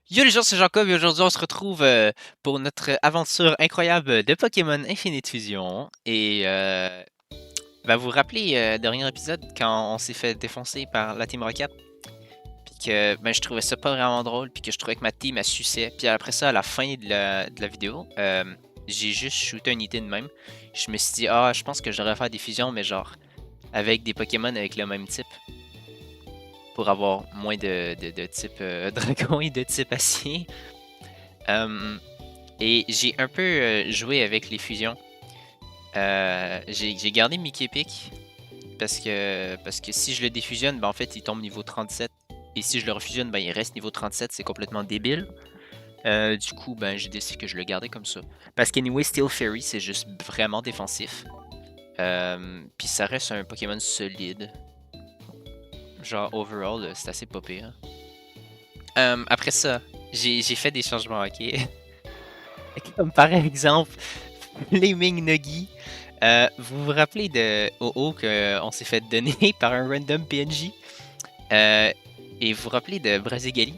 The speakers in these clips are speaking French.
Yo les gens, c'est Jacob et aujourd'hui on se retrouve pour notre aventure incroyable de Pokémon Infinite Fusion. Et vous vous rappelez dernier épisode quand on s'est fait défoncer par la Team Rocket, puis que je trouvais ça pas vraiment drôle, puis que je trouvais que ma team elle suçait. Puis après ça, à la fin de la vidéo, j'ai juste shooté un idée de même. Je me suis dit, ah, je pense que je devrais faire des fusions, mais genre avec des Pokémon avec le même type, pour avoir moins de type dragon et de type acier. Euh, Et j'ai un peu joué avec les fusions. J'ai gardé Mickey Pick parce que si je le défusionne, en fait, il tombe niveau 37. Et si je le refusionne, il reste niveau 37. C'est complètement débile. Du coup, j'ai décidé que je le gardais comme ça. Parce qu'anyway, Steel Fairy, c'est juste vraiment défensif. Puis ça reste un Pokémon solide. Genre, overall, c'est assez pas pire. Après ça, j'ai fait des changements, ok? Comme par exemple, Flaming Nuggy. Vous vous rappelez de OO qu'on s'est fait donner par un random PNJ? Euh, et vous vous rappelez de Brazigali?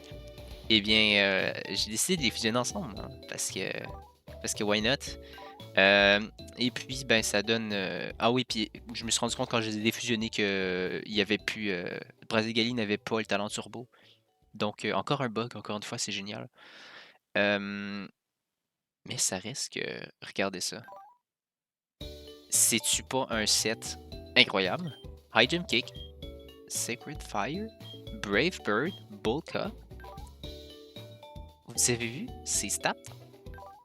Eh bien, j'ai décidé de les fusionner ensemble, hein, parce que why not? Euh, et puis, ça donne. Ah oui, puis je me suis rendu compte quand je les ai défusionnés que il y avait plus. Brazigali n'avait pas le talent turbo. Donc, encore un bug, encore une fois, c'est génial. Euh, mais ça reste que. Regardez ça. C'est-tu pas un set incroyable? High Jump Kick, Sacred Fire, Brave Bird, Bolka. Vous avez vu ces stats?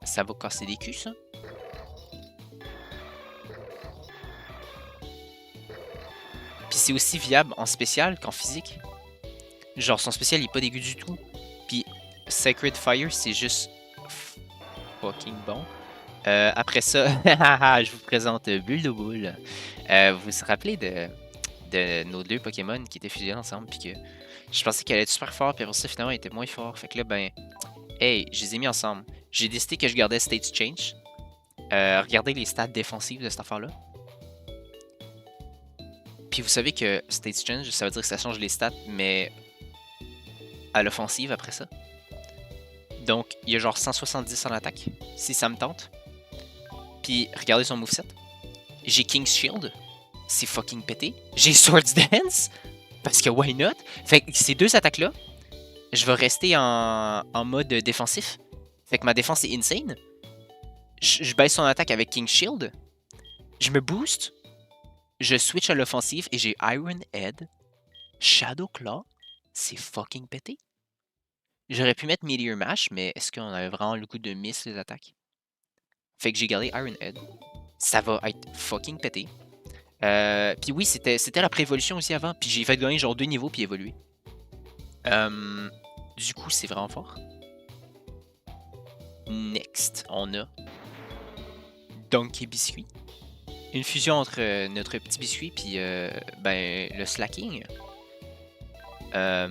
Ça va casser des culs, ça. Puis c'est aussi viable en spécial qu'en physique. Genre, son spécial il est pas dégueu du tout. Puis Sacred Fire, c'est juste fucking bon. Après ça, je vous présente Bulle de Boule. Vous vous rappelez de nos deux Pokémon qui étaient fusionnés ensemble, puis que je pensais qu'elle allait être super fort, puis après ça, finalement, elle était moins fort. Fait que là, hey, je les ai mis ensemble. J'ai décidé que je gardais State Change. Regardez les stats défensives de cette affaire-là. Puis vous savez que State Change, ça veut dire que ça change les stats, mais à l'offensive après ça. Donc, il y a genre 170 en attaque, si ça me tente. Puis regardez son moveset. J'ai King's Shield, c'est fucking pété. J'ai Swords Dance, parce que why not? Fait que ces deux attaques-là, je vais rester en mode défensif. Fait que ma défense est insane. Je baisse son attaque avec King Shield. Je me booste. Je switch à l'offensive et j'ai Iron Head. Shadow Claw. C'est fucking pété. J'aurais pu mettre Meteor Mash, mais est-ce qu'on avait vraiment le coup de miss les attaques? Fait que j'ai gardé Iron Head. Ça va être fucking pété. Puis oui, c'était la prévolution aussi avant. Puis j'ai fait gagner genre 2 niveaux puis évoluer. Du coup, c'est vraiment fort. Next, on a Donkey Biscuit. Une fusion entre notre petit biscuit puis le slacking. Ah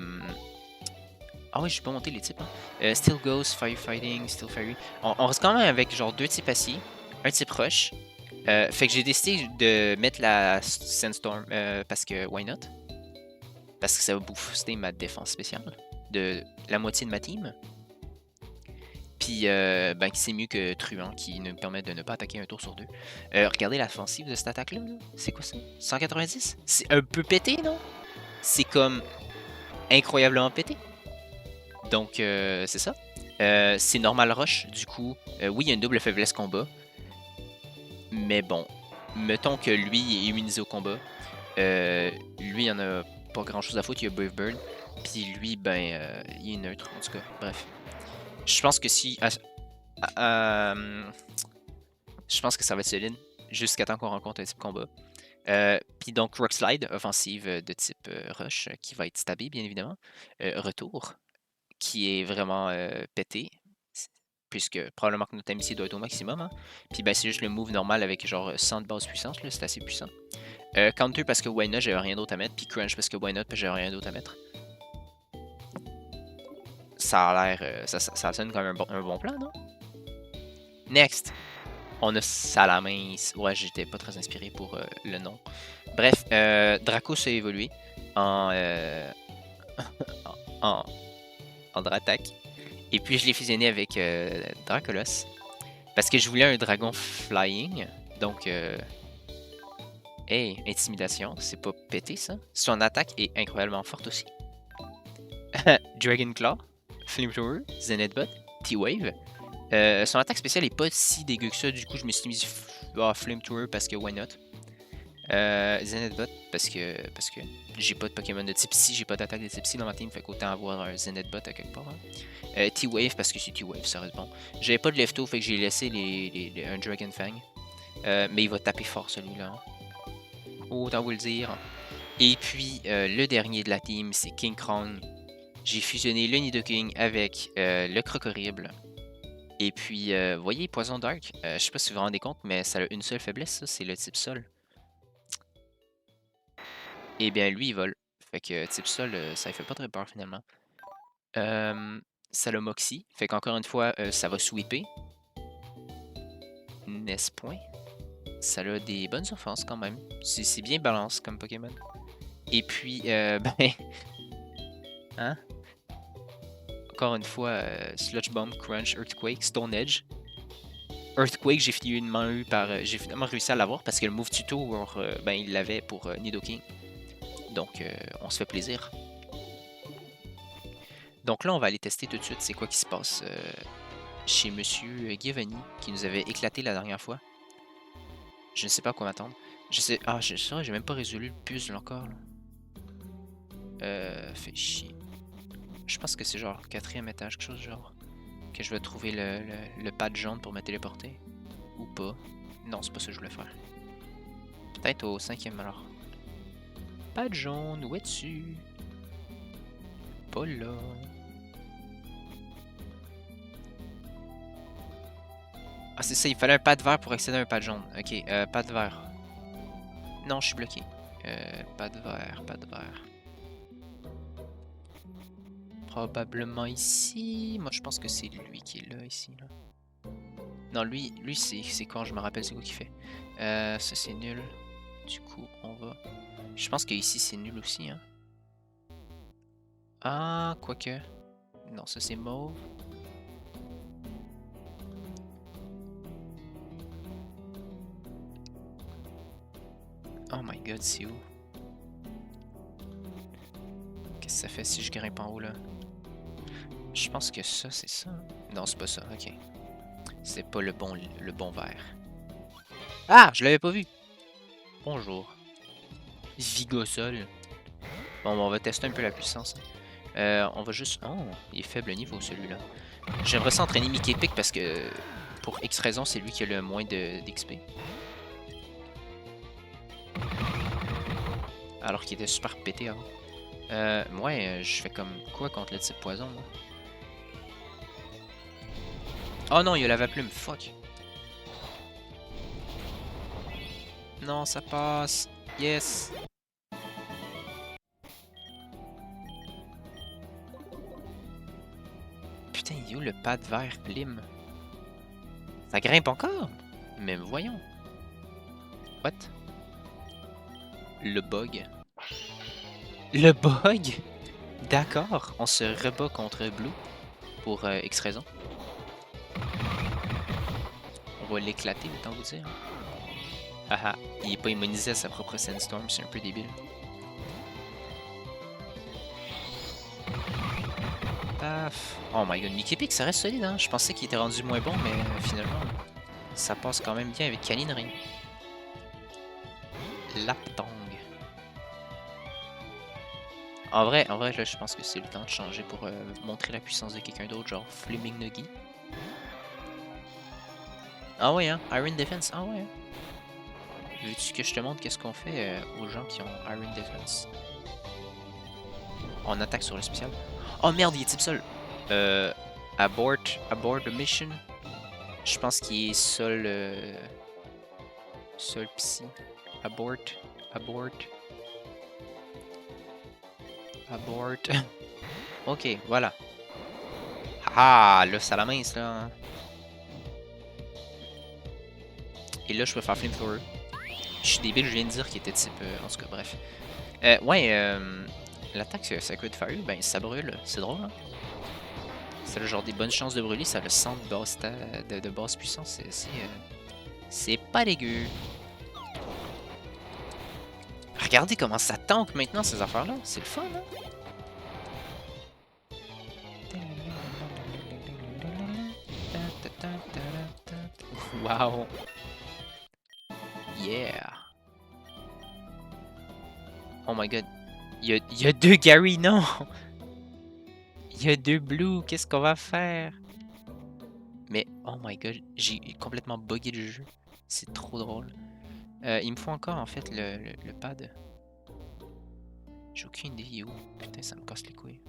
oui, je peux monter les types. Hein. Still Ghost, Firefighting, Still Fairy. On reste quand même avec genre 2 types acier, un type rush. Fait que j'ai décidé de mettre la Sandstorm parce que why not? Parce que ça va booster ma défense spéciale de la moitié de ma team. Puis, c'est mieux que Truant qui nous permet de ne pas attaquer un tour sur deux. Regardez l'offensive de cette attaque-là. C'est quoi ça? 190? C'est un peu pété, non? C'est comme incroyablement pété. Donc, c'est ça. C'est normal rush, du coup. Oui, il y a une double faiblesse combat. Mais bon, mettons que lui est immunisé au combat. Lui, il en a pas grand chose à foutre. Il y a Brave Bird. Puis lui, il est neutre. En tout cas, bref. Je pense que si. Je pense que ça va être solide jusqu'à temps qu'on rencontre un type combat. Puis donc Rock Slide, offensive de type rush, qui va être stabé, bien évidemment. Retour, qui est vraiment pété, puisque probablement que notre MC doit être au maximum. Hein. Puis c'est juste le move normal avec genre 100 de base puissance, c'est assez puissant. Counter parce que why not, j'avais rien d'autre à mettre. Puis Crunch parce que why not, parce que j'avais rien d'autre à mettre. Ça a l'air. Ça sonne comme un bon plan, non? Next! On a Salamence. Ouais, j'étais pas très inspiré pour le nom. Bref, Draco s'est évolué en, en, en Dratak. Et puis je l'ai fusionné avec Dracolos. Parce que je voulais un dragon flying. Donc, hey, intimidation, c'est pas pété ça. Son attaque est incroyablement forte aussi. Dragon Claw, Flamethrower, Zenithbot, T-Wave. Son attaque spéciale est pas si dégueu que ça, du coup je me suis mis Flamethrower parce que why not. Zenithbot parce que j'ai pas de Pokémon de type Psy, j'ai pas d'attaque de type Psy dans ma team, fait qu'autant avoir un Zenithbot à quelque part. Hein. T-Wave parce que c'est T-Wave, ça reste bon. J'avais pas de Lefto, fait que j'ai laissé un Dragon Fang. Mais il va taper fort celui-là. Hein. Autant vous le dire. Et puis le dernier de la team, c'est King Krong. J'ai fusionné le Nidoking avec le Crocorible. Et puis, vous voyez, Poison Dark, je sais pas si vous vous rendez compte, mais ça a une seule faiblesse, ça, c'est le type sol. Et bien, lui, il vole. Fait que type sol, ça ne fait pas très peur finalement. Ça a le Moxie. Fait qu'encore une fois, ça va sweeper. N'est-ce point? Ça a des bonnes offenses quand même. C'est bien balance comme Pokémon. Et puis, ben... Hein? Encore une fois, Sludge Bomb, Crunch, Earthquake, Stone Edge. Earthquake, j'ai finalement réussi à l'avoir parce que le move tuto, ben, il l'avait pour Nidoking. Donc, on se fait plaisir. Donc là, on va aller tester tout de suite c'est quoi qui se passe chez Monsieur Giovanni, qui nous avait éclaté la dernière fois. Je ne sais pas à quoi m'attendre. Je sais... Ah, j'ai même pas résolu le puzzle encore. Fait chier. Je pense que c'est genre 4e étage, quelque chose genre. Que je vais trouver le pad jaune pour me téléporter. Ou pas. Non, c'est pas ça que je voulais faire. Peut-être au 5e alors. Pad jaune, où es-tu? Pas là. Ah, c'est ça, il fallait un pad vert pour accéder à un pad jaune. Ok, pad vert. Non, je suis bloqué. Pad vert, pad vert. Probablement ici. Moi, je pense que c'est lui qui est là, ici. Là. Non, lui c'est quand je me rappelle c'est quoi qu'il fait. Ça, c'est nul. Du coup, on va... Je pense que ici c'est nul aussi. Hein. Ah, quoique. Non, ça, c'est mauve. Oh my god, c'est où? Qu'est-ce que ça fait si je grimpe en haut, là? Je pense que ça, c'est ça. Non, c'est pas ça, ok. C'est pas le bon vert. Ah! Je l'avais pas vu! Bonjour. Vigosol. Bon, on va tester un peu la puissance. On va juste... Oh, il est faible niveau, celui-là. J'aimerais ça entraîner Mickey Pick parce que... Pour X raison, c'est lui qui a le moins d'XP. Alors qu'il était super pété avant. Ouais, je fais comme quoi contre le type poison, moi? Oh non, il y a la lava-plume, fuck. Non, ça passe. Yes. Putain, il est où le pad vert Plim? Ça grimpe encore? Mais voyons. What? Le bug. Le bug? D'accord, on se rebat contre Blue pour X raison. On va l'éclater, autant vous dire. Haha, il est pas immunisé à sa propre Sandstorm, c'est un peu débile. Paf. Oh my god, Mickey Pick, ça reste solide, hein. Je pensais qu'il était rendu moins bon, mais finalement, ça passe quand même bien avec Caninerie. Laptong. En vrai, là, je pense que c'est le temps de changer pour montrer la puissance de quelqu'un d'autre, genre Flaming Nuggy. Ah ouais, hein, Iron Defense, ah ouais. Veux-tu que je te montre qu'est-ce qu'on fait aux gens qui ont Iron Defense? On attaque sur le spécial. Oh merde, il est type sol. Abort the mission. Je pense qu'il est sol... sol psy. Abort. Ok, voilà. Ah, là, ça la mince, là. Et là, je peux faire Flamethrower. Je suis débile, je viens de dire qu'il était type... en tout cas, bref. Ouais, l'attaque Sacred Fire, ben, ça brûle. C'est drôle, hein? Ça a le genre des bonnes chances de brûler, ça a le 100 de base puissance, c'est pas dégueu. Regardez comment ça tank maintenant ces affaires-là, c'est le fun, hein? Wow! Yeah! Oh my god. Il y a deux Gary, non! Il y a deux Blue, qu'est-ce qu'on va faire? Mais oh my god, j'ai complètement bugué le jeu. C'est trop drôle. Il me faut encore en fait le pad. J'ai aucune idée où. Putain, ça me casse les couilles.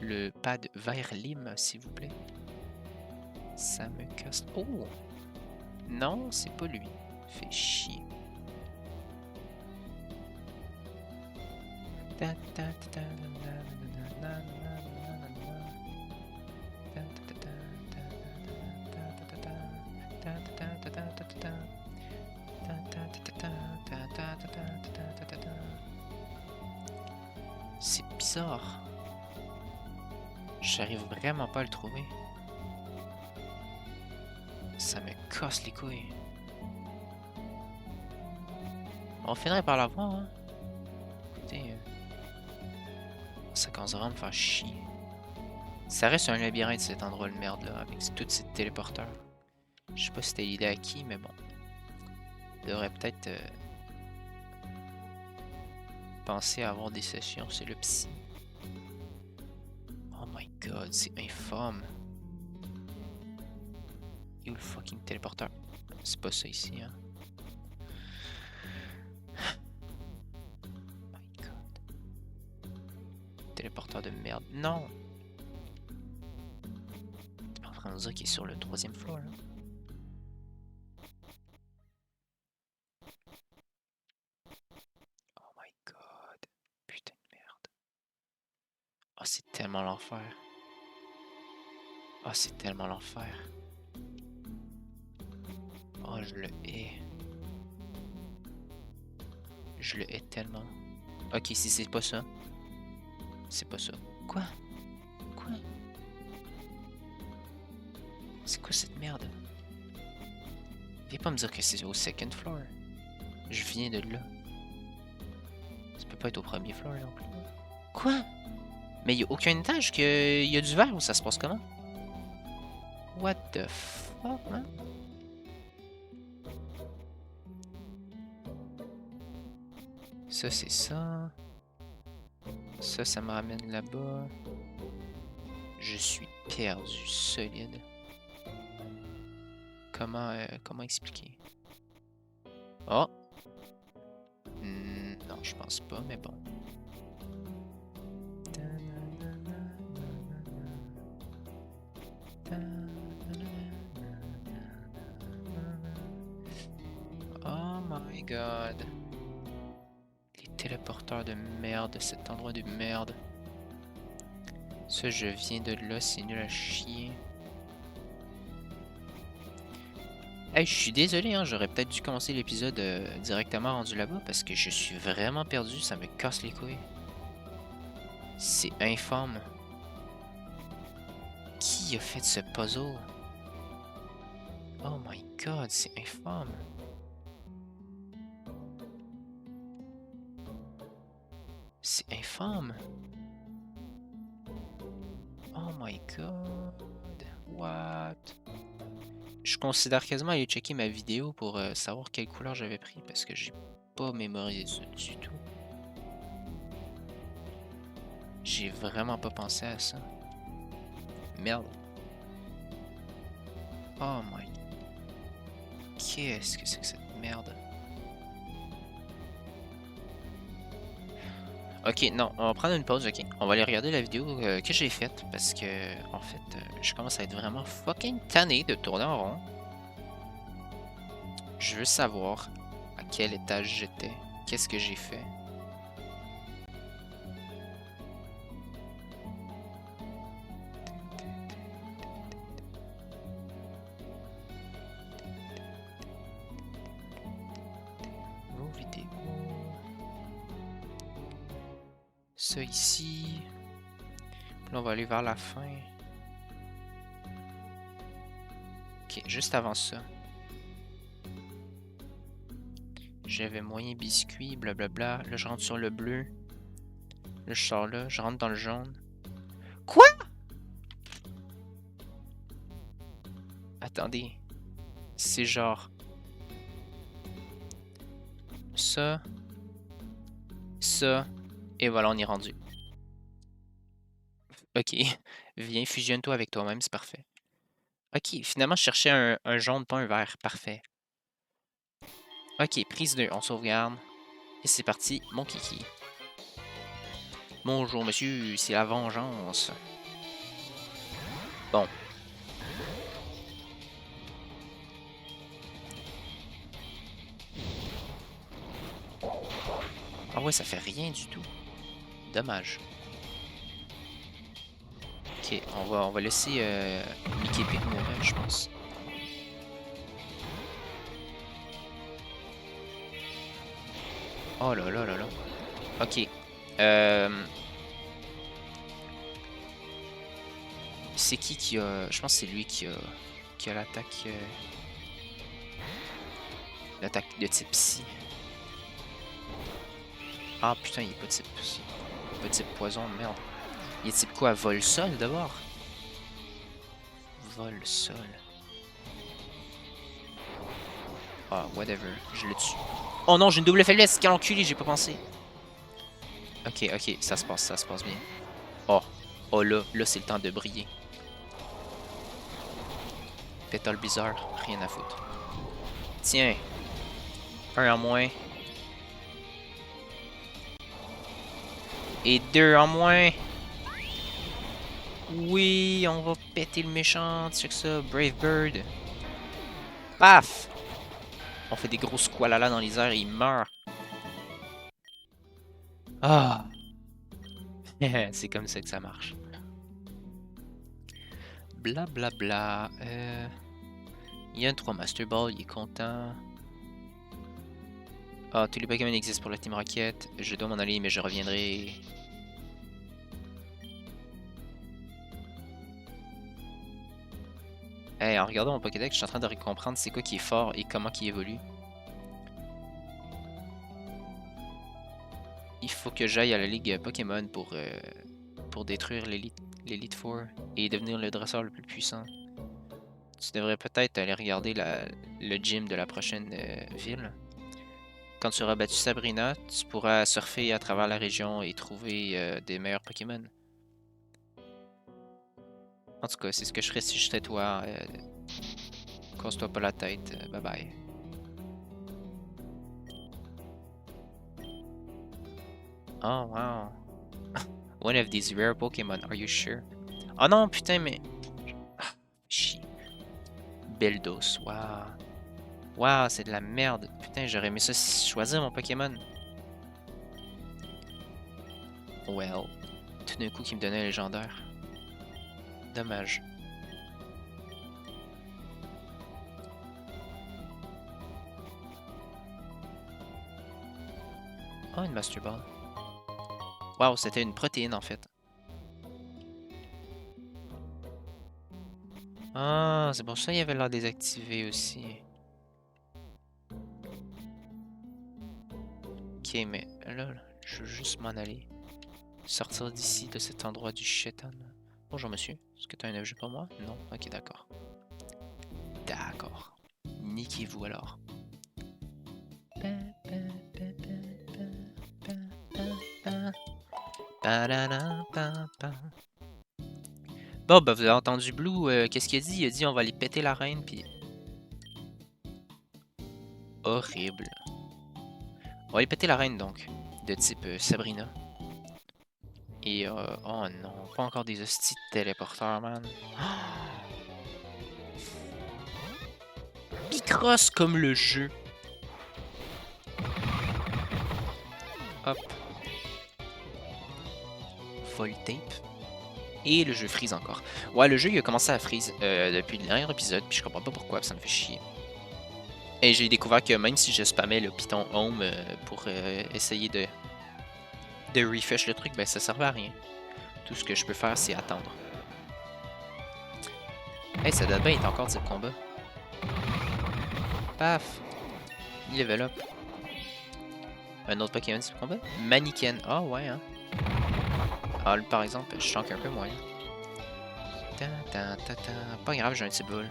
Le pad vert lime, s'il vous plaît. Ça me casse. Oh! Non, c'est pas lui. Fait chier. C'est bizarre. J'arrive vraiment pas à le trouver. Ça me casse les couilles. On finirait par l'avoir, hein. Écoutez, ça commence vraiment à me faire chier. Ça reste un labyrinthe cet endroit de merde là, avec tous ces téléporteurs. Je sais pas si c'était l'idée à qui, mais bon. Il devrait peut-être penser à avoir des sessions, c'est le psy. Oh my god, c'est infâme. You le fucking téléporteur. C'est pas ça ici, hein. Oh my god. Téléporteur de merde. Non! T'es pas en train de dire qu'il est sur le 3e floor, là? Oh my god. Putain de merde. Oh, c'est tellement l'enfer. Oh, c'est tellement l'enfer. Oh, je le hais. Je le hais tellement. Ok, si c'est pas ça. C'est pas ça. Quoi? Quoi? C'est quoi cette merde? Viens pas me dire que c'est au 2nd floor. Je viens de là. Ça peut pas être au 1er floor non plus. Quoi? Mais y a aucun étage qu'il y a du verre ou ça se passe comment? What the fuck, man? Ça, c'est ça. Ça me ramène là-bas. Je suis perdu, solide. Comment expliquer? Oh! Non, je pense pas, mais bon. Oh my god. Les téléporteurs de merde, cet endroit de merde. Ça, je viens de là, c'est nul à chier. Hey, je suis désolé, hein, j'aurais peut-être dû commencer l'épisode directement rendu là-bas parce que je suis vraiment perdu, ça me casse les couilles. C'est infâme. Qui a fait ce puzzle? Oh my god, c'est infâme. C'est infâme. Oh my god. What? Je considère quasiment aller checker ma vidéo pour savoir quelle couleur j'avais pris parce que j'ai pas mémorisé ça du tout. J'ai vraiment pas pensé à ça. Merde. Oh my... Qu'est-ce que c'est que cette merde? Ok, non, on va prendre une pause, ok? On va aller regarder la vidéo que j'ai faite parce que, en fait, je commence à être vraiment fucking tanné de tourner en rond. Je veux savoir à quel étage j'étais, qu'est-ce que j'ai fait. Vos vidéos. Ça ici. Là, on va aller vers la fin. Ok, juste avant ça. J'avais moyen biscuit, blablabla. Là, je rentre sur le bleu. Là, je sors là, je rentre dans le jaune. Quoi? Attendez. C'est genre... Ça. Ça. Et voilà, on est rendu. Ok. Viens, fusionne-toi avec toi-même, c'est parfait. Ok, finalement, je cherchais un jaune, pas un vert. Parfait. Ok, prise 2, on sauvegarde. Et c'est parti, mon kiki. Bonjour, monsieur, c'est la vengeance. Bon. Ah ouais, ça fait rien du tout. Dommage. Ok, on va laisser Mickey Pick mourir, je pense. Oh là là là là. Ok. C'est qui a... Je pense que c'est lui qui a l'attaque... l'attaque de type psy. Ah putain, il est pas type psy. Pas type poison, merde. Il est type quoi? Vol-sol d'abord? Vol-sol. Ah, whatever. Je le tue. Oh non, j'ai une double faiblesse. Quel enculé, j'ai pas pensé. Ok, ok, ça se passe bien. Oh, oh là c'est le temps de briller. Pétale bizarre, rien à foutre. Tiens. Un en moins. Et 2 en moins. Oui, on va péter le méchant. Check ça, Brave Bird. Paf! On fait des gros squalalas dans les airs et il meurt. Ah! C'est comme ça que ça marche. Blablabla. Bla, bla. Il y a un 3 Master Ball, il est content. Ah, tous les Pokémon existent pour la Team Rocket. Je dois m'en aller, mais je reviendrai. Hey, en regardant mon Pokédex, je suis en train de comprendre c'est quoi qui est fort et comment qui évolue. Il faut que j'aille à la Ligue Pokémon pour détruire l'Elite Four et devenir le dresseur le plus puissant. Tu devrais peut-être aller regarder le gym de la prochaine ville. Quand tu auras battu Sabrina, tu pourras surfer à travers la région et trouver des meilleurs Pokémon. En tout cas, c'est ce que je ferais si j'étais toi. Casse-toi pas la tête. Bye bye. Oh wow. One of these rare Pokémon, are you sure? Oh non, putain, mais... Ah, chier. Beldos, wow. Wow, c'est de la merde. Putain, j'aurais aimé ça choisir mon Pokémon. Well. Tout d'un coup, qui me donnait un légendaire. Dommage. Oh, une Master Ball. Wow, c'était une protéine en fait. Ah, c'est pour ça qu'il y avait l'air désactivé aussi. Ok, mais là, je veux juste m'en aller. Sortir d'ici, de cet endroit du chétan. Bonjour monsieur, est-ce que tu as un objet pour moi? Non? Ok, d'accord. D'accord. Niquez-vous alors. Bon, bah vous avez entendu Blue, qu'est-ce qu'il a dit? Il a dit on va aller péter la reine, puis... Horrible. On va aller péter la reine donc, de type Sabrina. Et oh non, pas encore des hosties de téléporteurs, man. Picross comme le jeu. Hop. Voltape. Et le jeu freeze encore. Ouais, le jeu il a commencé à freeze depuis le dernier épisode, puis je comprends pas pourquoi, ça me fait chier. Et j'ai découvert que même si je spammais le Python Home pour essayer de refresh le truc, ben ça servait à rien. Tout ce que je peux faire, c'est attendre. Hey, ça doit bien être encore type combat. Paf! Il level up. Un autre Pokémon type combat? Mannequin. Ah ouais, hein? Ah, lui, par exemple, je chanque un peu moins. Pas grave, j'ai un petit bol.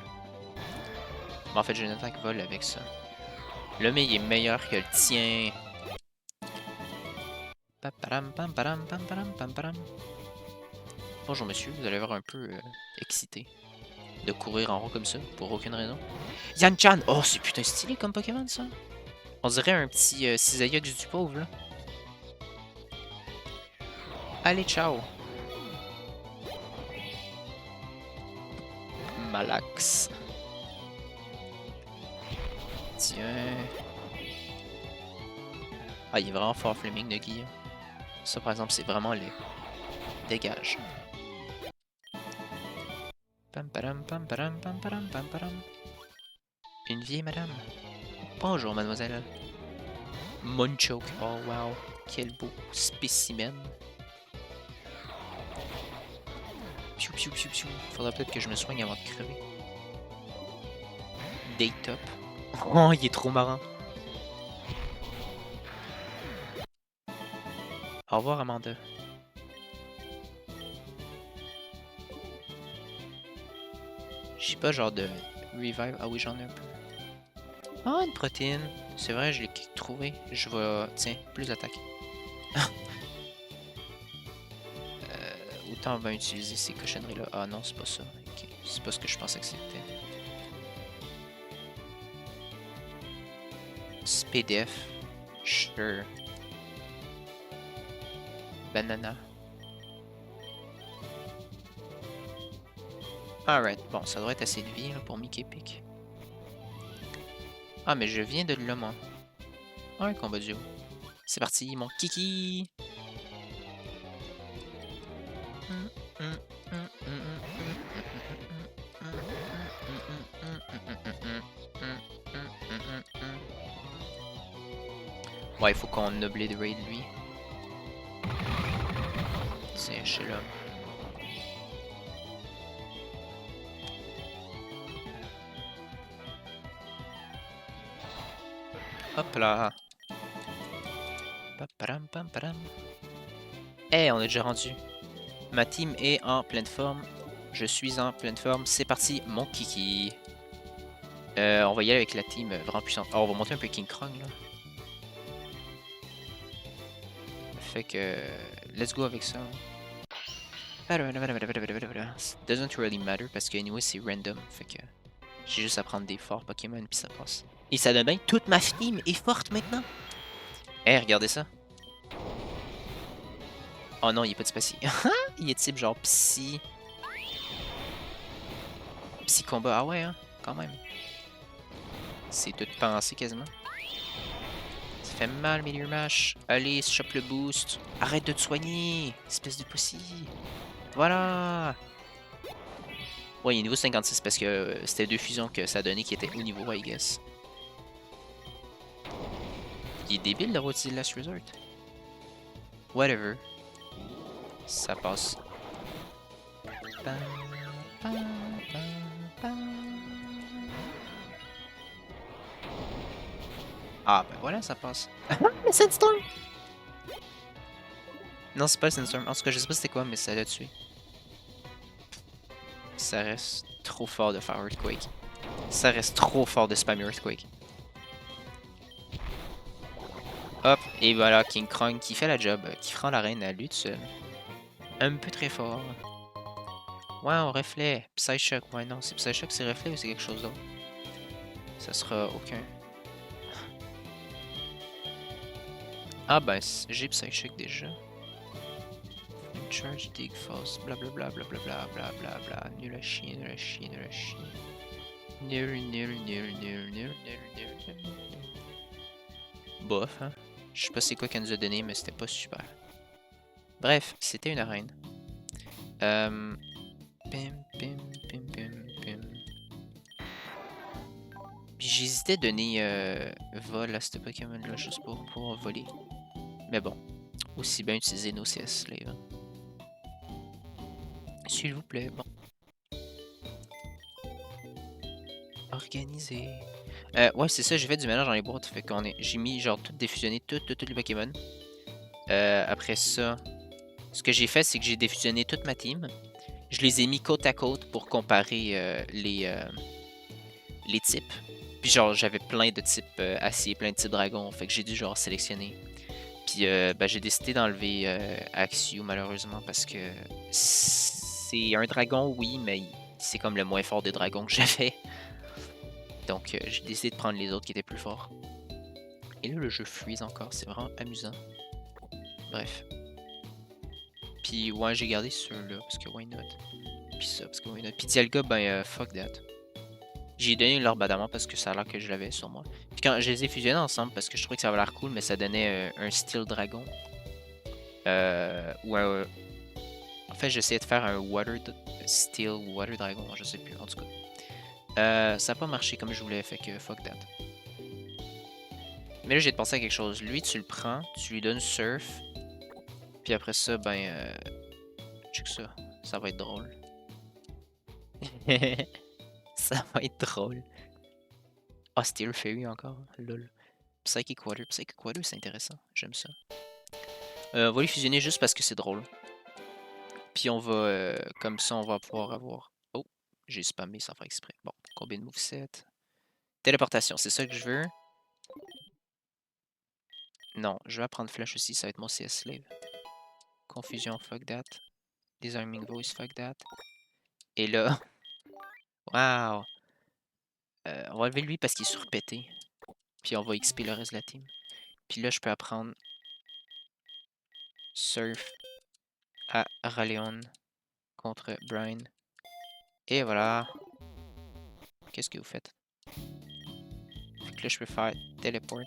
Mais en fait, j'ai une attaque vol avec ça. Le mien, il est meilleur que le tien. Bonjour monsieur, vous allez avoir un peu excité de courir en rond comme ça, pour aucune raison. Yanchan! Oh, c'est putain stylé comme Pokémon, ça! On dirait un petit cisailleux du pauvre, là. Allez, ciao! Malax. Tiens. Ah, il est vraiment fort, Fleming de Guillaume. Ça, par exemple, c'est vraiment laid. Dégage. Pam param pam param pam param pam param. Une vieille madame. Bonjour, mademoiselle. Munchoke. Oh, wow. Quel beau spécimen. Piou, piou, piou, piou. Faudra peut-être que je me soigne avant de crever. Date up. Oh, il est trop marrant. Au revoir, Amanda. Je sais pas, genre de revive. Ah oui, j'en ai un peu. Ah, une protéine. C'est vrai, je l'ai trouvé. Je vais... Tiens, plus d'attaque. Autant on va utiliser ces cochonneries-là. Ah non, c'est pas ça. Okay. C'est pas ce que je pensais que c'était. SPDF. Sure. Banana. Alright, bon, ça devrait être assez de vie là, pour Mickey Pick. Ah, mais je viens de là, moi. Un combat duo. C'est parti, mon kiki! Ouais, il faut qu'on oblide raid lui. C'est chez l'homme. Hop là. Hey, on est déjà rendu. Ma team est en pleine forme. Je suis en pleine forme. C'est parti, mon kiki. On va y aller avec la team vraiment puissante. Oh, on va monter un peu King Krong là. Fait que let's go avec ça. Doesn't really matter parce que anyway c'est random. Fait que j'ai juste à prendre des forts Pokémon puis ça passe. Et ça donne bien, toute ma team est forte maintenant. Eh, regardez ça. Oh non, il est pas de spécie. Il est type genre psy. Psy combat. Ah ouais, hein, quand même. C'est tout pensé quasiment. Ça fait mal, Meteor Mash. Allez, chope le boost. Arrête de te soigner, espèce de pussy. Voilà. Ouais, il est niveau 56 parce que c'était deux fusions que ça a donné qui étaient au niveau, I guess. Il est débile d'avoir utilisé Last Resort. Whatever. Ça passe. Ah, ben voilà, ça passe. Le Sandstorm! Non, c'est pas le Sandstorm. En tout cas, je sais pas c'était quoi, mais ça l'a tué. Ça reste trop fort de faire Earthquake. Ça reste trop fort de spammer Earthquake. Hop, et voilà, King Krong qui fait la job, qui prend la reine à lui tout seul. Un peu très fort. Ouais, on reflet. Psyshock, ouais, non, c'est Psyshock, c'est reflet ou c'est quelque chose d'autre? Ça sera aucun. Ah ben, j'ai Psyshock déjà. Charge, dig, force, blablabla, blablabla, blablabla, nul à chier, nul à chier, nul à chier. Nul. Bof, hein. Je sais pas c'est quoi qu'elle nous a donné, mais c'était pas super. Bref, c'était une arène. Pim, pim, pim, pim, pim. Puis j'hésitais à donner vol à ce Pokémon-là, juste pour pouvoir voler. Mais bon, aussi bien utiliser nos CS Slave. S'il vous plaît, bon. Organisé. Ouais, c'est ça, j'ai fait du mélange dans les boîtes. Fait qu'on est. J'ai mis genre tout défusionné, tous les Pokémon. Après ça, ce que j'ai fait, c'est que j'ai défusionné toute ma team. Je les ai mis côte à côte pour comparer les types. Puis genre, j'avais plein de types acier, plein de types dragons. Fait que j'ai dû genre sélectionner. Puis ben, j'ai décidé d'enlever Axio malheureusement parce que c'est un dragon, oui, mais c'est comme le moins fort des dragons que j'avais. Donc j'ai décidé de prendre les autres qui étaient plus forts. Et là, le jeu freeze encore, c'est vraiment amusant. Bref. Puis ouais, j'ai gardé ceux-là parce que why not. Puis ça, parce que why not. Puis Dialga, ben fuck that. J'ai donné l'orbe adamant parce que ça a l'air que je l'avais sur moi. Puis quand je les ai fusionnés ensemble parce que je trouvais que ça avait l'air cool, mais ça donnait un steel dragon. Ou un. En fait, j'essayais de faire un steel water dragon, je sais plus, en tout cas. Ça n'a pas marché comme je voulais, fait que fuck that. Mais là, j'ai pensé à quelque chose. Lui, tu le prends, tu lui donnes surf. Puis après ça, ben. Check ça. Ça va être drôle. Ça va être drôle. Ah, Steel Fairy encore. Lol. Psychic Water. Psychic Water, c'est intéressant. J'aime ça. On va les fusionner juste parce que c'est drôle. Puis on va. Comme ça, on va pouvoir avoir. Oh, j'ai spammé sans faire exprès. Bon, combien de moveset? Téléportation, c'est ça que je veux. Non, je vais apprendre Flash aussi, ça va être mon CS Slave. Confusion, fuck that. Disarming Voice, fuck that. Et là. Waouh! On va lever lui parce qu'il est surpété. Puis on va XP le reste de la team. Puis là, je peux apprendre Surf à Raleon contre Brian. Et voilà. Qu'est-ce que vous faites? Fait que là, je peux faire Teleport.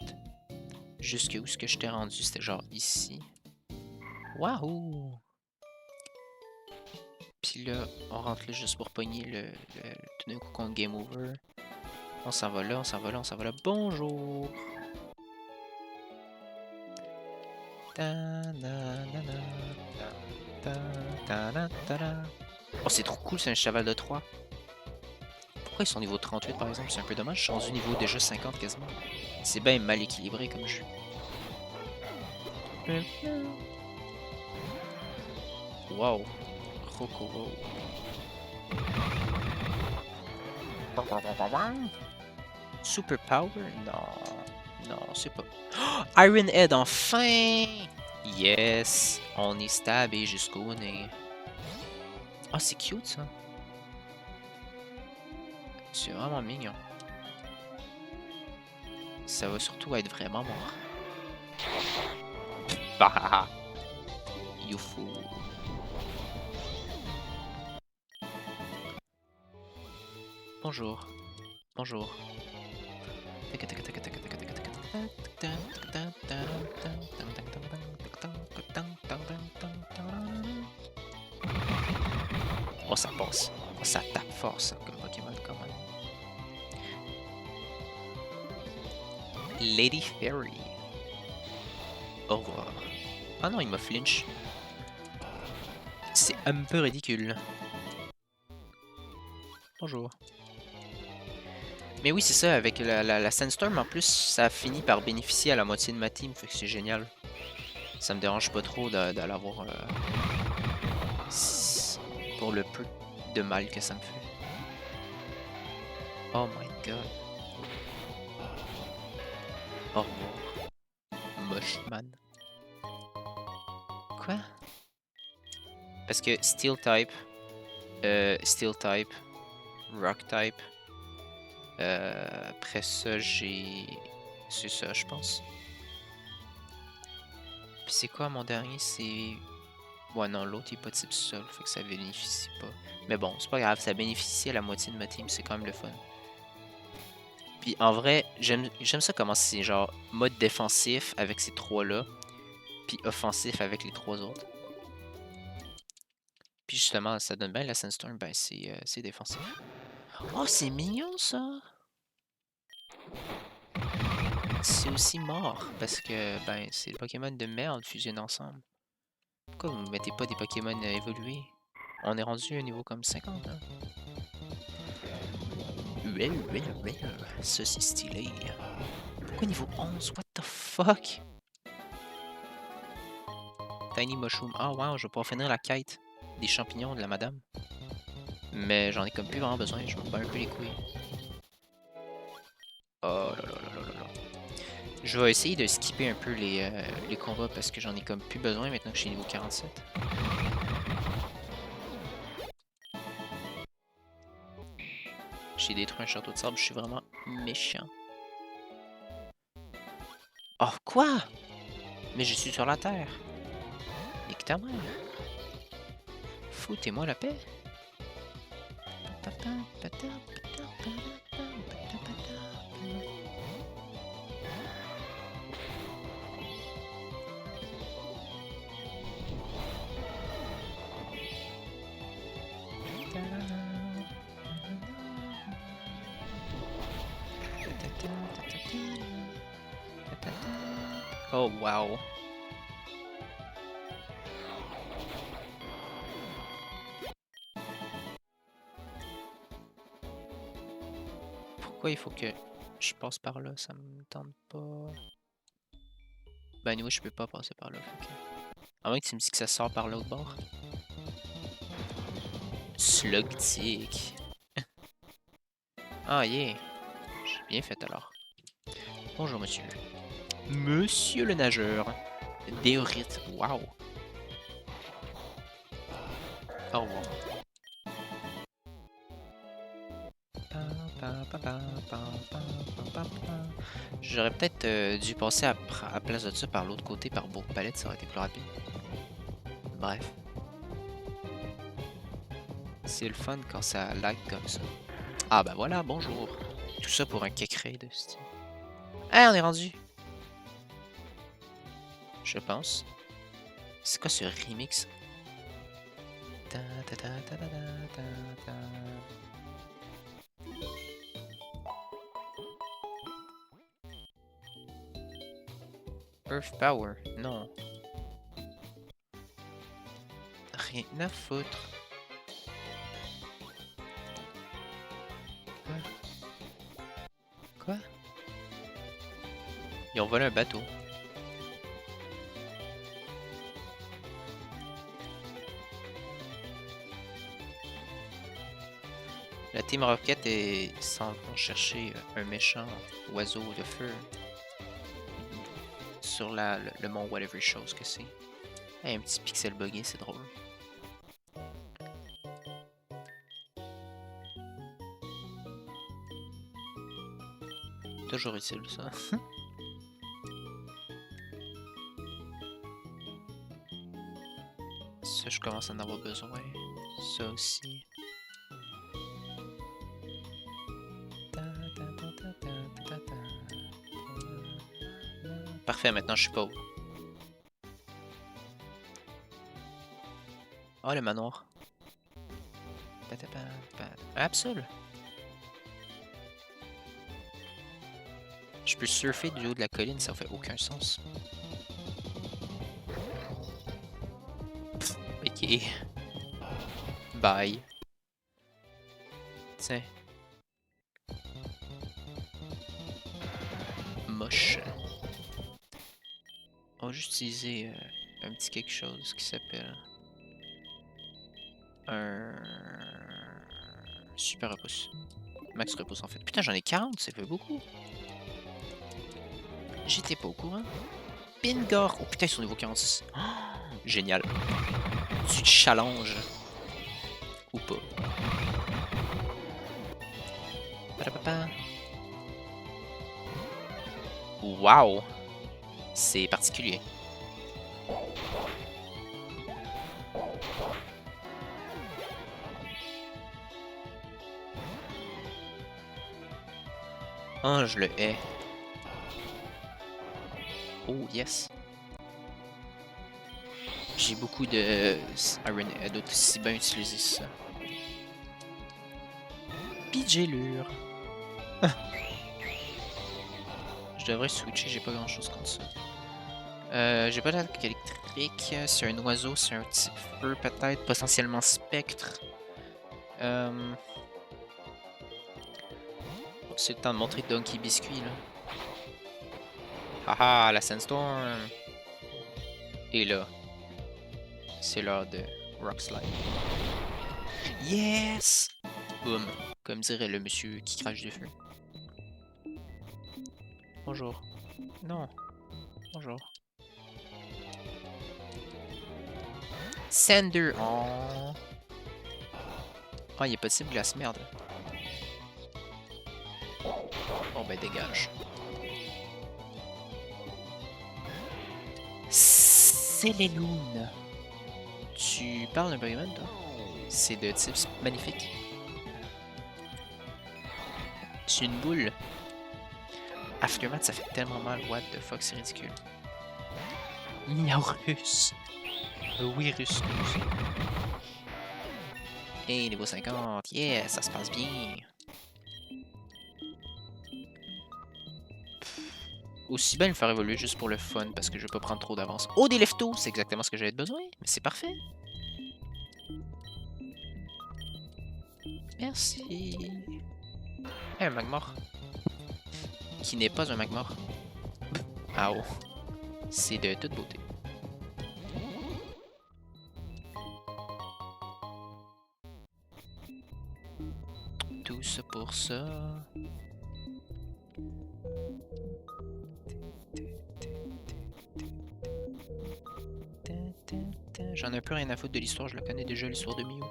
Jusque où ce que je t'ai rendu? C'était genre ici. Waouh! Puis là, on rentre là juste pour pogner le tout d'un coup contre Game Over. On s'en va là, on s'en va là, on s'en va là. Bonjour! Oh, c'est trop cool, c'est un cheval de 3. Pourquoi ils sont niveau 38 par exemple? C'est un peu dommage, je suis rendu niveau déjà 50 quasiment. C'est bien mal équilibré comme jeu. Wow! Rokoro. Super Power? Non. Non, c'est pas. Oh, Iron Head, enfin! Yes! On est stabé jusqu'au nez. Ah, c'est cute ça. C'est vraiment mignon. Ça va surtout être vraiment mort. Bah! You fool. Bonjour. Bonjour. Oh, ça passe. Oh, ça tape fort, ça, comme Pokémon, quand même. Lady Fairy. Au revoir. Ah non, il m'a flinch. C'est un peu ridicule. Bonjour. Mais oui, c'est ça, avec la Sandstorm, en plus, ça finit par bénéficier à la moitié de ma team, fait que c'est génial. Ça me dérange pas trop de l'avoir pour le peu de mal que ça me fait. Oh my god. Au revoir. Moshman. Quoi? Parce que Steel type, Rock type. Après ça, j'ai... C'est ça, je pense. Puis c'est quoi mon dernier? C'est... Ouais, non, l'autre il est pas type sol, fait que ça bénéficie pas. Mais bon, c'est pas grave, ça bénéficie à la moitié de ma team, c'est quand même le fun. Puis en vrai, j'aime ça comment c'est genre mode défensif avec ces trois-là, puis offensif avec les trois autres. Puis justement, ça donne bien la Sandstorm, ben c'est défensif. Oh, c'est mignon ça! C'est aussi mort, parce que ben c'est des Pokémon de merde fusionnés ensemble. Pourquoi vous ne mettez pas des Pokémon évolués? On est rendu à un niveau comme 50, hein. Ça c'est stylé. Pourquoi niveau 11? What the fuck? Tiny Mushroom. Ah wow, je vais pouvoir finir la quête des champignons de la madame. Mais j'en ai comme plus vraiment besoin, je m'en bats un peu les couilles. Oh là là là là là là. Je vais essayer de skipper un peu les combats parce que j'en ai comme plus besoin maintenant que je suis niveau 47. J'ai détruit un château de sable, je suis vraiment méchant. Oh quoi? Mais je suis sur la terre. Nique ta mère. Foutez-moi la paix. Oh wow. Pourquoi il faut que je passe par là? Ça me tente pas. Ben anyway, je peux pas passer par là. À moins que tu me dis que ça sort par l'autre bord. Slugtick. Ah yeah. J'ai bien fait alors. Bonjour monsieur. Monsieur le nageur. Déorite. Wow. Au revoir. J'aurais peut-être dû passer à place de ça par l'autre côté, par Bourg-Palette, ça aurait été plus rapide. Bref. C'est le fun quand ça lag comme ça. Ah bah voilà, bonjour. Tout ça pour un cake de style. Ah, on est rendu. Je pense. C'est quoi ce remix? Earth Power, non. Rien à foutre. Quoi? Ils ont volé un bateau. La Team Rocket s'en vont chercher un méchant oiseau de feu sur le mont whatever chose que c'est. Hey, un petit pixel buggé, c'est drôle. Toujours utile ça. Ça, je commence à en avoir besoin. Ça aussi. Parfait, maintenant je suis pauvre. Oh, le manoir. Absol. Je peux surfer du haut de la colline, ça fait aucun sens. Ok. Bye. Tiens. Moche. On va juste utiliser un petit quelque chose qui s'appelle un super repousse. Max repousse en fait. Putain, j'en ai 40, ça fait beaucoup. J'étais pas au courant. Pingor. Oh putain, ils sont niveau 46. Oh, génial. Tu te challenges. Ou pas. Wow. C'est particulier. Oh, je le hais. Oh, yes. J'ai beaucoup de Iron Head aussi bien utiliser ça. Pidgelure. Je devrais switcher, j'ai pas grand chose contre ça. J'ai pas d'attaque électrique. C'est un oiseau, c'est un type feu peut-être, potentiellement spectre. C'est le temps de montrer Donkey Biscuit là. Haha, la Sandstorm! Et là, c'est l'heure de Rock Slide. Yes! Boum! Comme dirait le monsieur qui crache du feu. Bonjour. Non. Bonjour. Sander! Oh! Oh, il est possible glace merde. Bon ben dégage. Céléloon. Tu parles d'un Pokémon toi? C'est de type magnifique. C'est une boule. Aftermath, ça fait tellement mal. What the fuck, c'est ridicule. Miaurus. Oui, russe. Hey, niveau 50. Yeah, ça se passe bien. Aussi bien le faire évoluer juste pour le fun parce que je veux pas prendre trop d'avance. Oh, des leftos! C'est exactement ce que j'avais besoin. Mais c'est parfait. Merci. Hey, un Magmar. Qui n'est pas un Magmar. Ah oh. C'est de toute beauté. Tout ça pour ça. J'en ai un peu rien à foutre de l'histoire, je la connais déjà, l'histoire de Mew.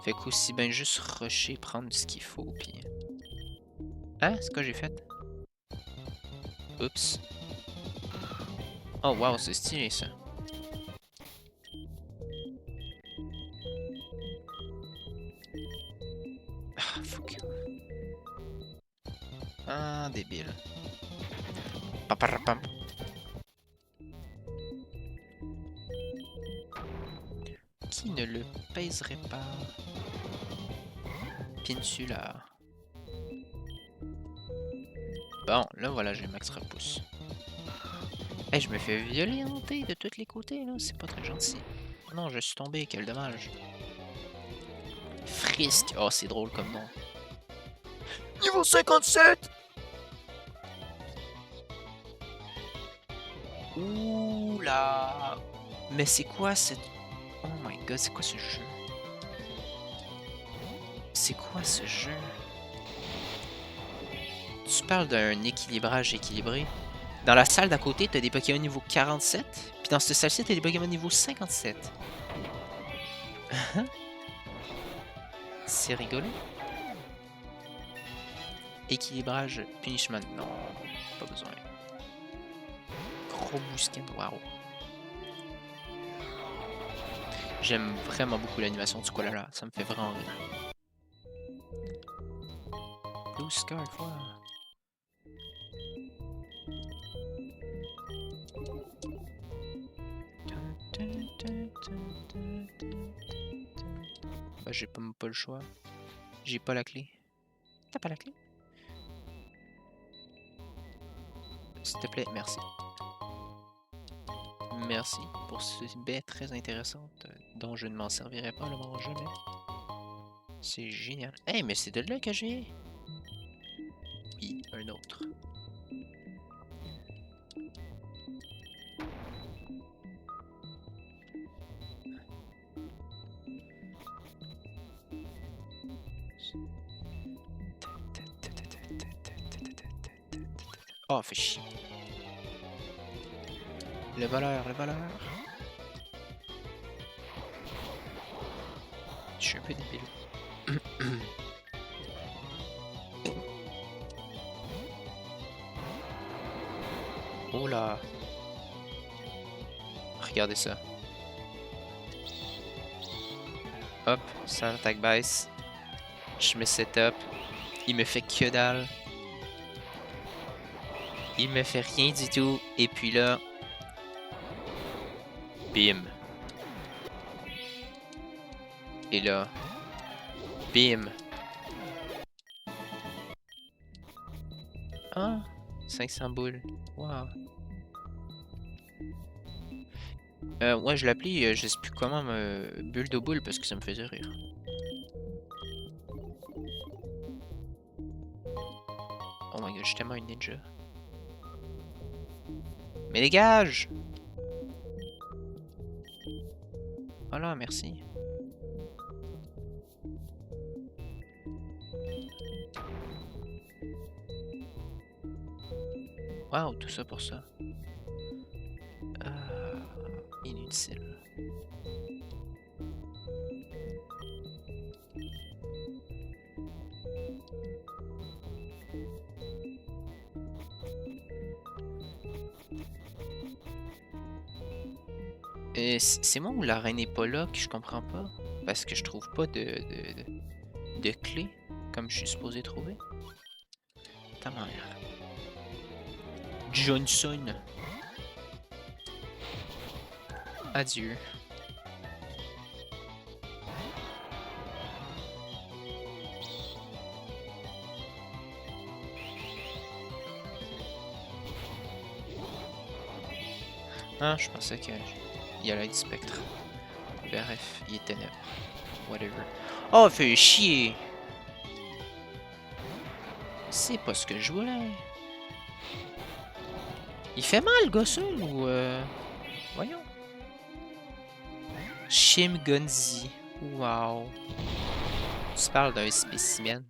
Fait qu'aussi ben juste rusher, prendre ce qu'il faut, puis... Hein? C'est quoi j'ai fait? Oups. Oh wow, c'est stylé ça. Ah, fuck. Ah, débile. Paparapam. Qui ne le pèserait pas? Pinsula. Bon, là voilà, j'ai max repousse. Hey, je me fais violenter de tous les côtés, là. C'est pas très gentil. Non, je suis tombé, quel dommage. Frisk. Oh, c'est drôle comme nom. Niveau 57! Ouh là! Mais c'est quoi cette... Oh my god, c'est quoi ce jeu? C'est quoi ce jeu? Tu parles d'un équilibrage équilibré. Dans la salle d'à côté, t'as des Pokémon niveau 47. Puis dans cette salle-ci, t'as des Pokémon niveau 57. C'est rigolo. Équilibrage, punishment, non, pas besoin. Gros bousquin, waouh. J'aime vraiment beaucoup l'animation du Koala, ça me fait vraiment rire. Blue Scarf, wow. Bah, j'ai pas le choix. J'ai pas la clé. T'as pas la clé? S'il te plaît, merci. Merci pour ce baie très intéressante dont je ne m'en servirai pas le moment jamais. C'est génial. Hey, mais c'est de là que j'ai. Oui, un autre. Oh, fait chier. Le voleur, le voleur. Je suis un peu débile. Oh là. Regardez ça. Hop, ça attaque baisse. Je me set up. Il me fait que dalle. Il me fait rien du tout. Et puis là... Bim. Et là... Bim. Ah, 500 boules. Wow. Ouais, je l'appelais, je sais plus comment, Bulle de boule parce que ça me faisait rire. Oh my god, je suis tellement une ninja. Mais dégage! Voilà, merci. Waouh, tout ça pour ça. Inutile. C'est moi ou la reine est pas là que je comprends pas? Parce que je trouve pas de clé comme je suis supposé trouver. Ta mère. Johnson. Adieu. Ah, je pensais qu'il y allait être spectre. Bref, il est ténèbres. Whatever. Oh, fait chier! C'est pas ce que je voulais. Il fait mal, Gossul, ou voyons. Shimgunzi. Wow. Tu parles d'un spécimen.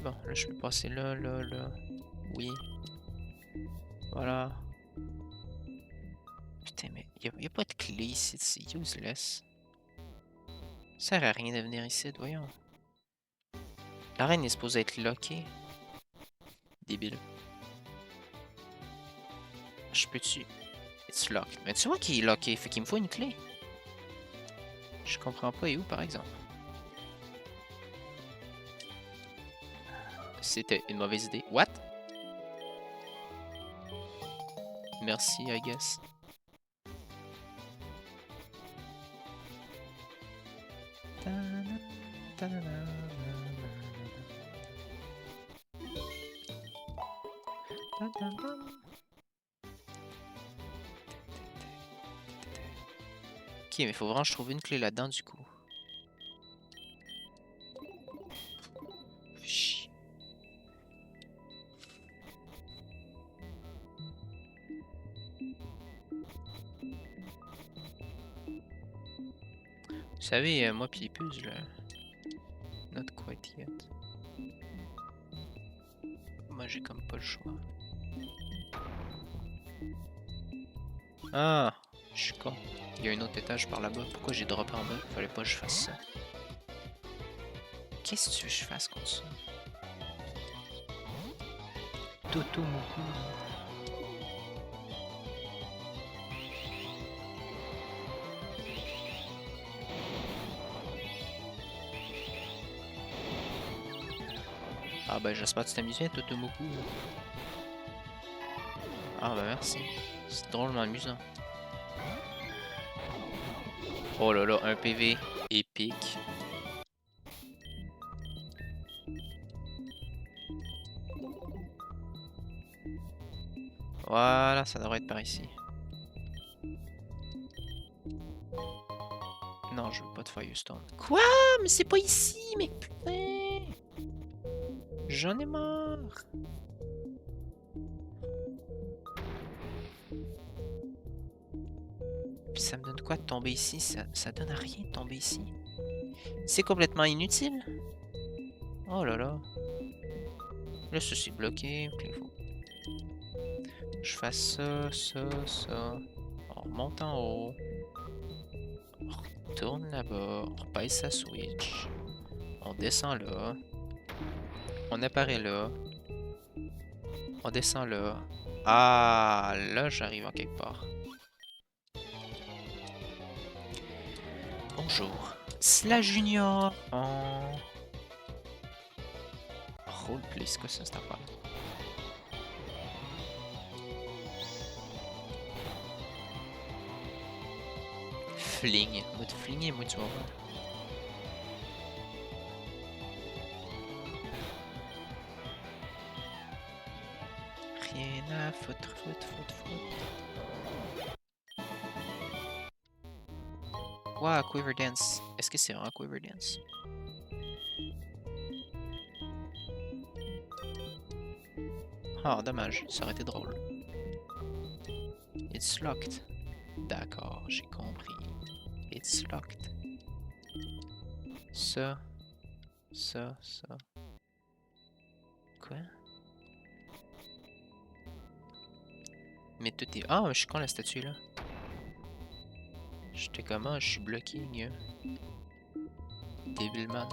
Bon, là, je peux passer là, là, là. Oui. Voilà. Putain, mais y a pas de clé ici, c'est useless. Ça sert à rien de venir ici, voyons. La reine est supposée être lockée. Débile. Je peux-tu... It's locked. Mais tu vois qu'il est locké, fait qu'il me faut une clé. Je comprends pas, et où, par exemple? C'était une mauvaise idée. What? Merci, I guess. Ok, mais faut vraiment que je trouve une clé là-dedans du coup. Chier. Vous savez, moi pis les puzzles, not quite yet. Moi j'ai comme pas le choix. Ah, je suis con. Il y a un autre étage par là-bas. Pourquoi j'ai droppé en bas? Fallait pas que je fasse ça. Qu'est-ce que tu veux que je fasse contre ça? Totomoku. Ah ben j'espère que tu t'amuses bien, Totomoku. Ah ben merci. C'est drôlement amusant. Oh là là, un PV épique. Voilà, ça devrait être par ici. Non, je veux pas de Firestone. Quoi? Mais c'est pas ici, mais putain! J'en ai marre! Puis ça me donne quoi de tomber ici? Ça donne à rien de tomber ici. C'est complètement inutile. Oh là là. Là, ceci est bloqué. Puis il faut que je fasse ça, ça, ça. On remonte en haut. On retourne là-bas. On repèse sa switch. On descend là. On apparaît là. On descend là. Ah, là, j'arrive en quelque part. Bonjour. Slash Junior en... Roleplay, c'est quoi ça, cette affaire? Fling. Mode fling et moi tu vas voir. Ah, foutre. Wow, Quiver Dance. Est-ce que c'est vraiment Quiver Dance? Ah, dommage, ça aurait été drôle. It's locked. D'accord, j'ai compris. It's locked. Ça. Quoi? Mais tout est... Ah, je suis con la statue là. J'étais comment? Je suis bloqué, gars. Débilement.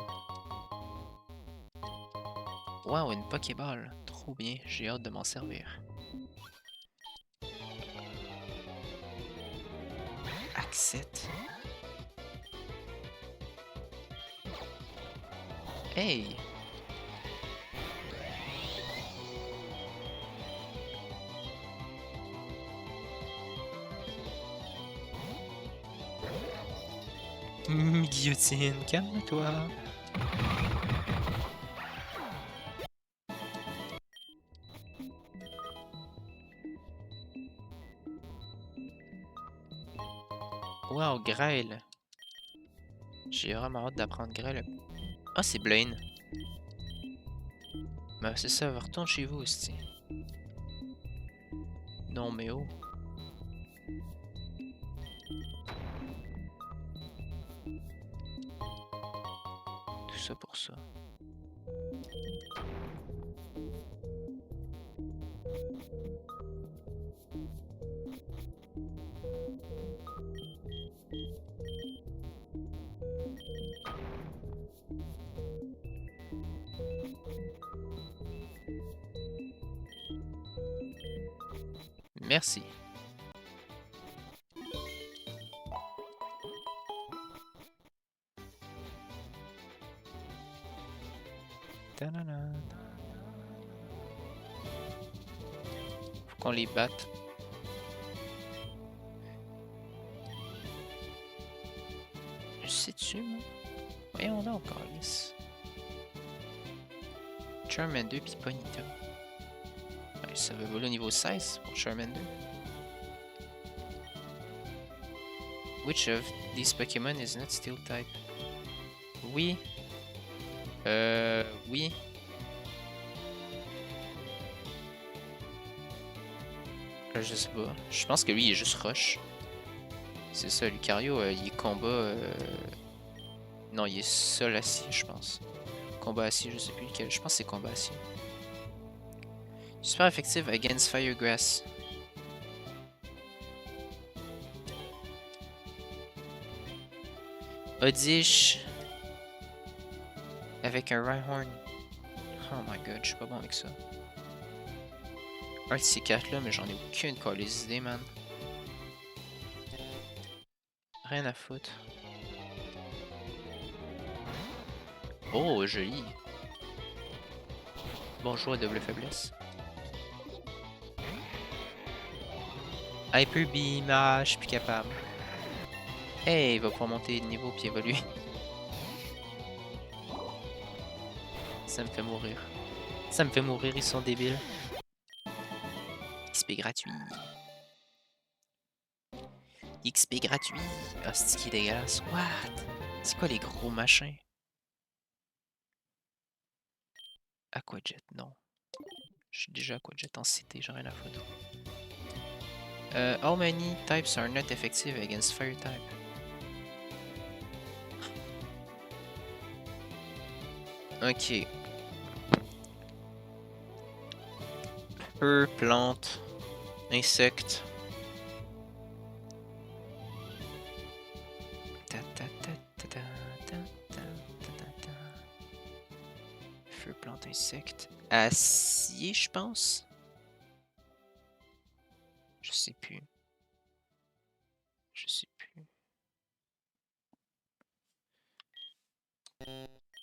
Wow, une Pokéball. Trop bien, j'ai hâte de m'en servir. Accept. Hey! Guillotine, calme-toi. Wow, Grail. J'ai vraiment hâte d'apprendre Grail. Ah, c'est Blaine. Ben, c'est ça, retourne chez vous aussi. Non, mais oh. Tout ça pour ça. Merci. Ta-da-da. Faut qu'on les batte. Je sais-tu, moi? Voyons donc, Alice. Charmander pis Ponyta. Ouais, ça va voler au niveau 16 pour Charmander. Which of these Pokémon is not Steel type? Oui. Oui. Je sais pas. Je pense que lui, il est juste Roche. C'est ça, Lucario, il est combat... Non, il est sol acier, je pense. Combat acier, je sais plus lequel. Je pense que c'est combat acier. Super effective against Fire Grass. Oddish. Avec un Rhyhorn. Oh my god, je suis pas bon avec ça. Un de ces cartes là, mais j'en ai aucune calice idée, man. Rien à foutre. Oh, joli. Bonjour à double faiblesse. Hyper Beam, ah, je suis plus capable. Hey, il va pouvoir monter de niveau puis évoluer. Ça me fait mourir. Ça me fait mourir, ils sont débiles. XP gratuit. XP gratuit. Ah, c'est qui est dégueulasse. What? C'est quoi les gros machins? Aquajet, non. Je suis déjà Aquajet en cité, j'ai rien à foutre. How many types are not effective against fire type? Ok. Feu, plante, insecte. Feu, plante, insecte. Acier, je pense. Je sais plus. Je sais plus.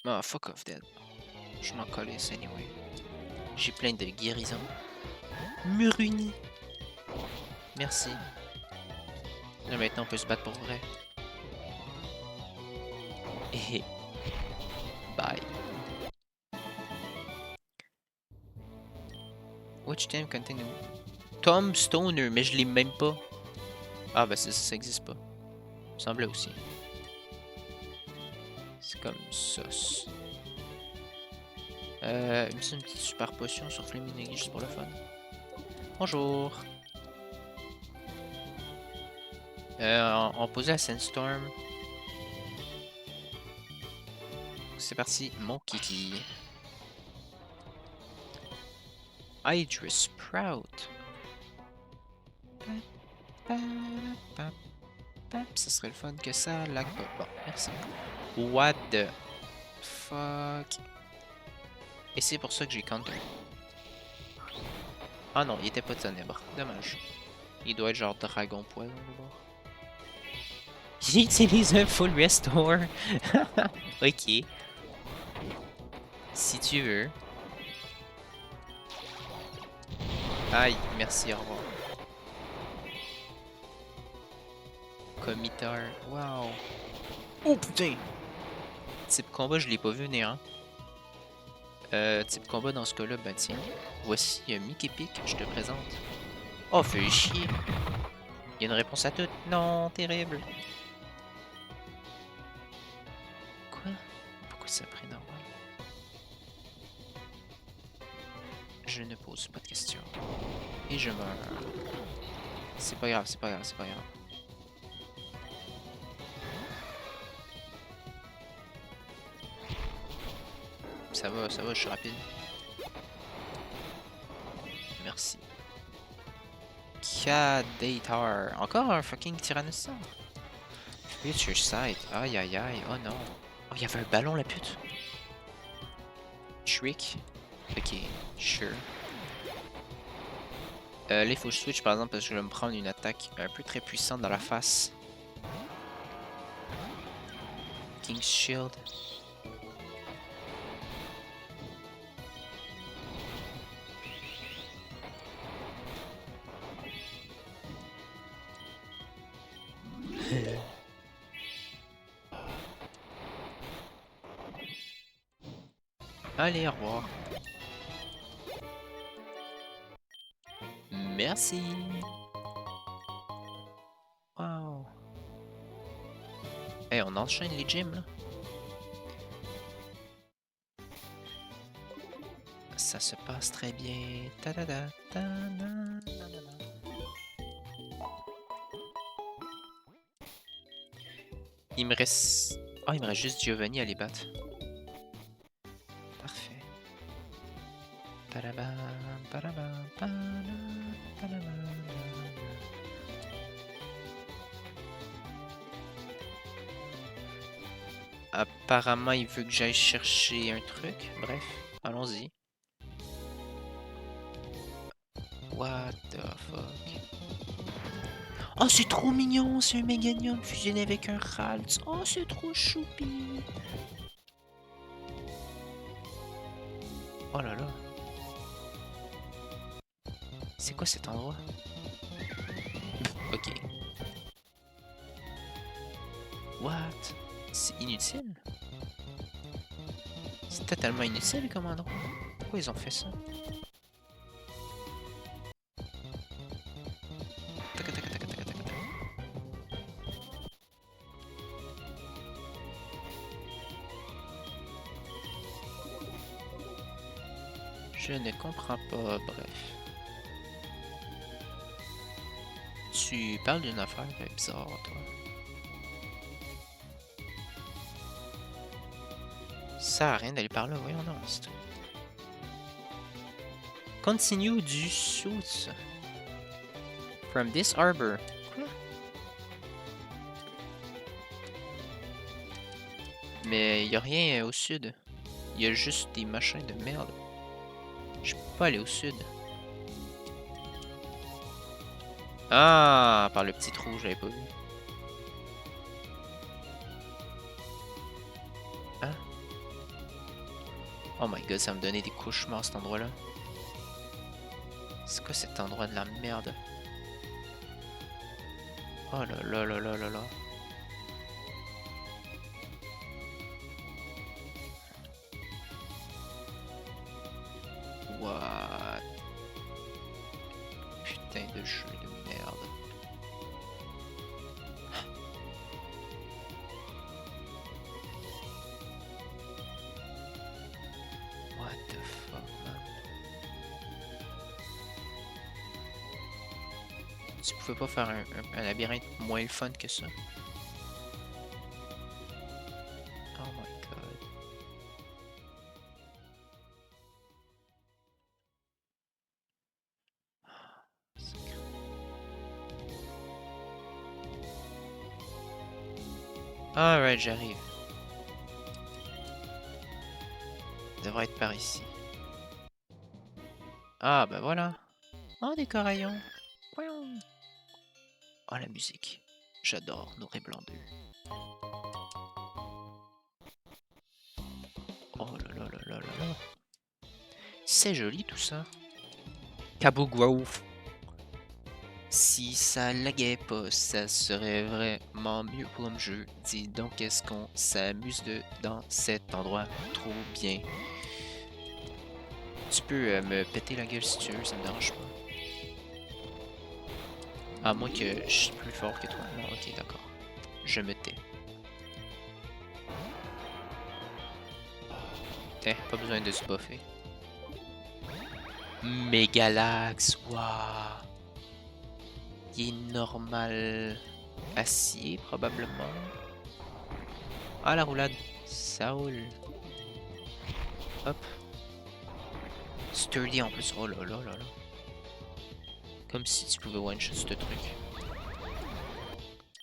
Ah, fuck off, dead. Je m'en calisse anyway. J'ai plein de guérisons. Muruni. Merci. Là maintenant on peut se battre pour vrai. Et bye. Où Watch time contain Tom Stoner, mais je l'ai même pas. Ah, ben ça existe pas. Il me semblait aussi. C'est comme ça. Il me semble une petite super potion sur Flaming juste pour le fun. Bonjour. On posait à Sandstorm. C'est parti, mon kiki. Hydra Sprout. Ça serait le fun que ça lag pas. Bon, merci. What the fuck? Et c'est pour ça que j'ai counter. Ah non, il était pas ténèbres. Dommage. Il doit être genre dragon poison de bord. Il utilise un full restore. Ok. Si tu veux. Aïe, merci, au revoir. Committer. Wow. Oh putain! Type combat, je l'ai pas vu venir, hein. Type combat dans ce cas-là, ben tiens. Voici Mickey Pick, je te présente. Oh, fais chier! Il y a une réponse à tout. Non, terrible. Quoi? Pourquoi ça a pris normal? Je ne pose pas de questions. Et je meurs. C'est pas grave, c'est pas grave, c'est pas grave. Ça va, je suis rapide. Merci. Cadator. Encore un fucking Tyrannosaure. Future Sight. Aïe aïe aïe. Oh non. Oh, il y avait un ballon, la pute. Trick. Ok, sure. Là, il faut que je switch par exemple parce que je vais me prendre une attaque un peu très puissante dans la face. King's Shield. Allez, au revoir. Merci. Wow. Hey, on enchaîne les gyms là. Ça se passe très bien. Ta-da-da, ta-da, ta-da-da. Il me reste... Oh, il me reste juste Giovanni à les battre. Parfait. Parabam, parabam, parabam, parabam. Apparemment, il veut que j'aille chercher un truc. Bref, allons-y. What the fuck? Oh, c'est trop mignon, c'est un Meganium fusionné avec un Ralts. Oh, c'est trop choupi. Oh là là. C'est quoi cet endroit? Ok. What? C'est inutile? C'est totalement inutile comme endroit. Pourquoi ils ont fait ça? Tac, tac, tac, tac, tac, tac. Je ne comprends pas, bref. Tu parles d'une affaire bizarre, toi. Ça sert à rien d'aller par là, voyons non. Continue du suit. From this harbor. Quoi? Mais y a rien au sud. Il y a juste des machins de merde. Je peux pas aller au sud. Ah, par le petit trou, j'avais pas vu. Hein? Oh my god, ça me donnait des cauchemars cet endroit-là. C'est quoi cet endroit de la merde? Oh là là là là là là. What? de jeu de merde. What the fuck, man? Tu pouvais pas faire un labyrinthe moins le fun que ça? Oh my god. Alright, j'arrive. Ça devrait être par ici. Ah, ben voilà. Oh, des coraillons. Oh, la musique. J'adore Noir et Blanc 2. Oh là là là là là là. C'est joli tout ça. Cabo Grove. Si ça laguait pas, ça serait vraiment mieux pour le jeu. Dis donc, est-ce qu'on s'amuse dans cet endroit trop bien? Tu peux me péter la gueule si tu veux, ça me dérange pas. À moins que je suis plus fort que toi. Non, ok, d'accord. Je me tais. Pas besoin de se buffer. Mégalax, waouh! Il est normal acier, probablement. Ah, la roulade. Ça roule. Hop. Sturdy en plus. Oh là là là là. Comme si tu pouvais one-shot ce truc.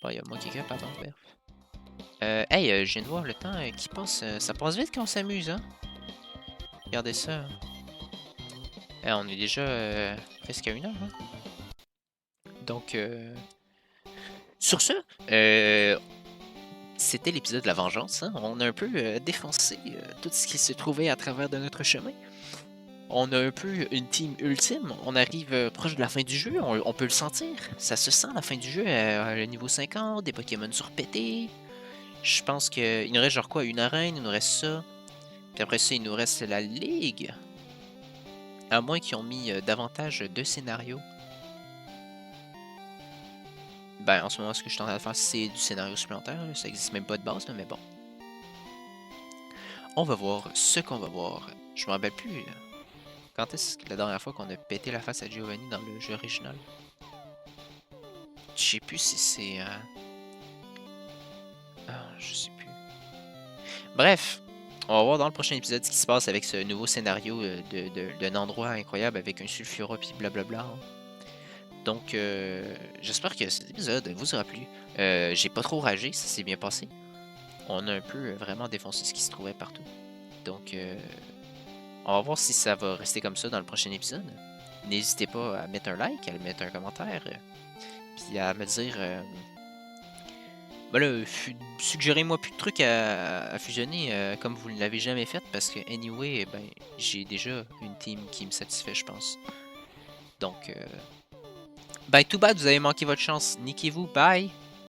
Oh, il y a moi qui est capable, bref. Hey, je viens de voir le temps qui passe. Ça passe vite quand on s'amuse, hein? Regardez ça. On est déjà presque à 1 heure, hein? Donc, sur ce, c'était l'épisode de la vengeance. Hein? On a un peu défoncé tout ce qui se trouvait à travers de notre chemin. On a un peu une team ultime. On arrive proche de la fin du jeu. On peut le sentir. Ça se sent la fin du jeu. Le niveau 50, des Pokémon surpétés. Je pense qu'il nous reste genre quoi? Une arène, il nous reste ça. Puis après ça, il nous reste la ligue. À moins qu'ils ont mis davantage de scénarios. Ben, en ce moment, ce que je suis en train de faire, c'est du scénario supplémentaire. Là. Ça existe même pas de base, là, mais bon. On va voir ce qu'on va voir. Je me rappelle plus. Là. Quand est-ce que la dernière fois qu'on a pété la face à Giovanni dans le jeu original? Je sais plus si c'est... je sais plus. Bref, on va voir dans le prochain épisode ce qui se passe avec ce nouveau scénario d'un endroit incroyable avec un sulfura puis blablabla. Hein. Donc, j'espère que cet épisode vous aura plu. J'ai pas trop ragé, ça s'est bien passé. On a un peu vraiment défoncé ce qui se trouvait partout. Donc, on va voir si ça va rester comme ça dans le prochain épisode. N'hésitez pas à mettre un like, à mettre un commentaire, puis à me dire... ben là, suggérez-moi plus de trucs à fusionner comme vous ne l'avez jamais fait, parce que anyway, ben, j'ai déjà une team qui me satisfait, je pense. Donc, ben, too bad, vous avez manqué votre chance. Niquez-vous, bye!